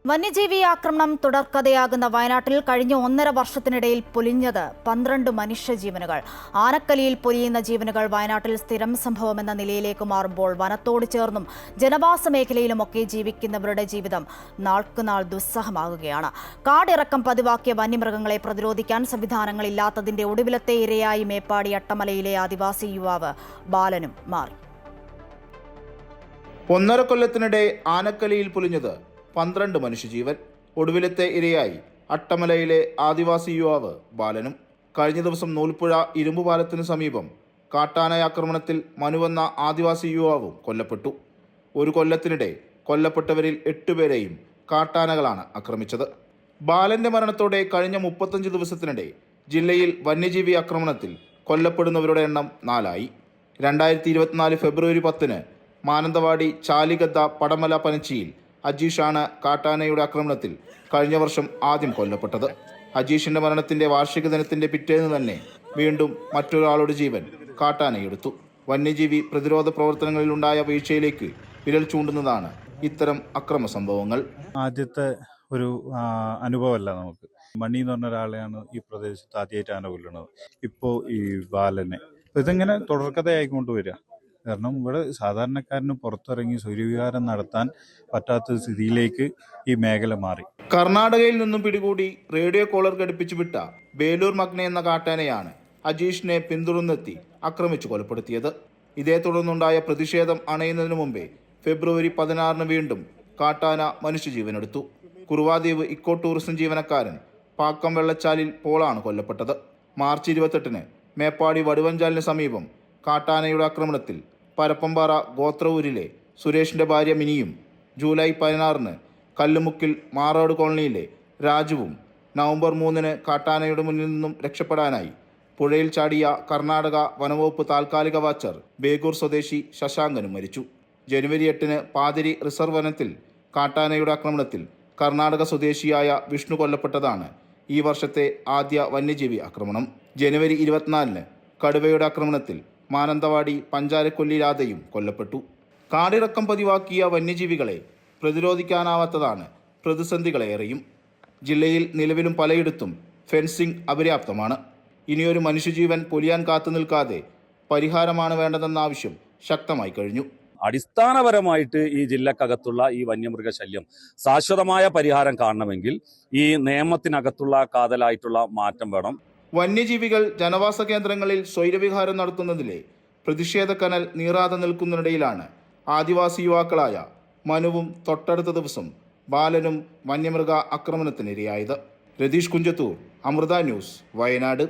വന്യജീവി ആക്രമണം തുടർക്കഥയാകുന്ന വയനാട്ടിൽ കഴിഞ്ഞ 1.5 വർഷത്തിനിടയിൽ പൊലിഞ്ഞത് 12 മനുഷ്യജീവനുകൾ. ആനക്കലിയിൽ പൊലിയുന്ന ജീവനുകൾ വയനാട്ടിൽ സ്ഥിരം സംഭവമെന്ന നിലയിലേക്ക് മാറുമ്പോൾ വനത്തോട് ചേർന്നും ജനവാസ മേഖലയിലുമൊക്കെ ജീവിക്കുന്നവരുടെ ജീവിതം നാൾക്കുനാൾ ദുസ്സഹമാകുകയാണ്. കാടിറക്കം പതിവാക്കിയ വന്യമൃഗങ്ങളെ പ്രതിരോധിക്കാൻ സംവിധാനങ്ങളില്ലാത്തതിന്റെ ഒടുവിലത്തെ ഇരയായി മേപ്പാടി അട്ടമലയിലെ ആദിവാസി യുവാവ് ബാലനും മാറി. 1.5 കൊല്ലത്തിനിടെ ആനക്കലിയിൽ പൊലിഞ്ഞത് 12 മനുഷ്യജീവൻ. ഒടുവിലത്തെ ഇരയായി അട്ടമലയിലെ ആദിവാസി യുവാവ് ബാലനും. കഴിഞ്ഞ ദിവസം നൂൽപ്പുഴ ഇരുമ്പുപാലത്തിനു സമീപം കാട്ടാനയാക്രമണത്തിൽ മനുവെന്ന ആദിവാസി യുവാവും കൊല്ലപ്പെട്ടു. ഒരു കൊല്ലത്തിനിടെ കൊല്ലപ്പെട്ടവരിൽ 8 പേരെയും കാട്ടാനകളാണ് ആക്രമിച്ചത്. ബാലന്റെ മരണത്തോടെ കഴിഞ്ഞ 35 ദിവസത്തിനിടെ ജില്ലയിൽ വന്യജീവി ആക്രമണത്തിൽ കൊല്ലപ്പെടുന്നവരുടെ എണ്ണം 4 ആയി. 2024 ഫെബ്രുവരി 10 മാനന്തവാടി ചാലിഗദ്ദ പടമല പനച്ചിയിൽ അജീഷാണ് കാട്ടാനയുടെ ആക്രമണത്തിൽ കഴിഞ്ഞ വർഷം ആദ്യം കൊല്ലപ്പെട്ടത്. അജീഷിന്റെ മരണത്തിന്റെ വാർഷിക ദിനത്തിന്റെ പിറ്റേന്ന് തന്നെ വീണ്ടും മറ്റൊരാളുടെ ജീവൻ കാട്ടാനയെടുത്തു. വന്യജീവി പ്രതിരോധ പ്രവർത്തനങ്ങളിലുണ്ടായ വീഴ്ചയിലേക്ക് വിരൽ ചൂണ്ടുന്നതാണ് ഇത്തരം അക്രമ സംഭവങ്ങൾ. ആദ്യത്തെ ഒരു അനുഭവമല്ല നമുക്ക്. മണി എന്ന് പറഞ്ഞ ഒരാളെയാണ് ഈ പ്രദേശത്ത് ആദ്യമായിട്ട് ആന കൊല്ലുന്നത്. ഇപ്പോൾ ഈ ബാലനെ ഇതെങ്ങനെ തുടർക്കഥയായിക്കൊണ്ട് വരിക. കാരണം ഇവിടെ സാധാരണക്കാരന് പുറത്തിറങ്ങി സൂര്യവിഹാരം നടത്താൻ പറ്റാത്ത സ്ഥിതിയിലേക്ക് ഈ മേഖല മാറി. കർണാടകയിൽ നിന്നും പിടികൂടി റേഡിയോ കോളർ ഘടിപ്പിച്ചു വിട്ട ബേലൂർ മഗ്ന എന്ന കാട്ടാനയാണ് അജീഷിനെ പിന്തുടർന്നെത്തി ആക്രമിച്ചു കൊലപ്പെടുത്തിയത്. ഇതേ തുടർന്നുണ്ടായ പ്രതിഷേധം അണയുന്നതിനു മുമ്പേ ഫെബ്രുവരി 16 വീണ്ടും കാട്ടാന മനുഷ്യജീവനെടുത്തു. കുറുവാദ്വീപ് ഇക്കോ ടൂറിസം ജീവനക്കാരൻ പാക്കം വെള്ളച്ചാലിൽ പോളാണ് കൊല്ലപ്പെട്ടത്. മാർച്ച് 28 മേപ്പാടി വടുവഞ്ചാലിന് സമീപം കാട്ടാനയുടെ ആക്രമണത്തിൽ പരപ്പമ്പാറ ഗോത്രഊരിലെ സുരേഷിന്റെ ഭാര്യ മിനിയും, ജൂലൈ 16 കല്ലുമുക്കിൽ മാറോട് കോളനിയിലെ രാജുവും, നവംബർ 3 കാട്ടാനയുടെ മുന്നിൽ നിന്നും രക്ഷപ്പെടാനായി പുഴയിൽ ചാടിയ കർണാടക വനവകുപ്പ് താൽക്കാലിക വാച്ചർ ബേഗൂർ സ്വദേശി ശശാങ്കനും മരിച്ചു. ജനുവരി 8 പാതിരി റിസർവ് വനത്തിൽ കാട്ടാനയുടെ ആക്രമണത്തിൽ കർണാടക സ്വദേശിയായ വിഷ്ണു കൊല്ലപ്പെട്ടതാണ് ഈ വർഷത്തെ ആദ്യ വന്യജീവി ആക്രമണം. ജനുവരി 24 കടുവയുടെ ആക്രമണത്തിൽ മാനന്തവാടി പഞ്ചാരക്കൊല്ലി രാധയും കൊല്ലപ്പെട്ടു. കാടിറക്കം പതിവാക്കിയ വന്യജീവികളെ പ്രതിരോധിക്കാനാവാത്തതാണ് പ്രതിസന്ധികളേറെയും. ജില്ലയിൽ നിലവിലും പലയിടത്തും ഫെൻസിംഗ് അപര്യാപ്തമാണ്. ഇനിയൊരു മനുഷ്യജീവൻ പൊലിയാൻ കാത്തു നിൽക്കാതെ പരിഹാരമാണ് വേണ്ടതെന്ന ആവശ്യം ശക്തമായി കഴിഞ്ഞു. അടിസ്ഥാനപരമായിട്ട് ഈ ജില്ലക്കകത്തുള്ള ഈ വന്യമൃഗശല്യം ശാശ്വതമായ പരിഹാരം കാണണമെങ്കിൽ ഈ നിയമത്തിനകത്തുള്ള കാതലായിട്ടുള്ള മാറ്റം വേണം. വന്യജീവികൾ ജനവാസ കേന്ദ്രങ്ങളിൽ സ്വൈരവിഹാരം നടത്തുന്നതിലെ പ്രതിഷേധ കനൽ നീറാതെ നിൽക്കുന്നതിനിടയിലാണ് ആദിവാസി യുവാക്കളായ മനുവും തൊട്ടടുത്ത ദിവസം ബാലനും വന്യമൃഗ ആക്രമണത്തിനിരയായത്. രതീഷ് കുഞ്ചത്തൂർ, അമൃത ന്യൂസ്, വയനാട്.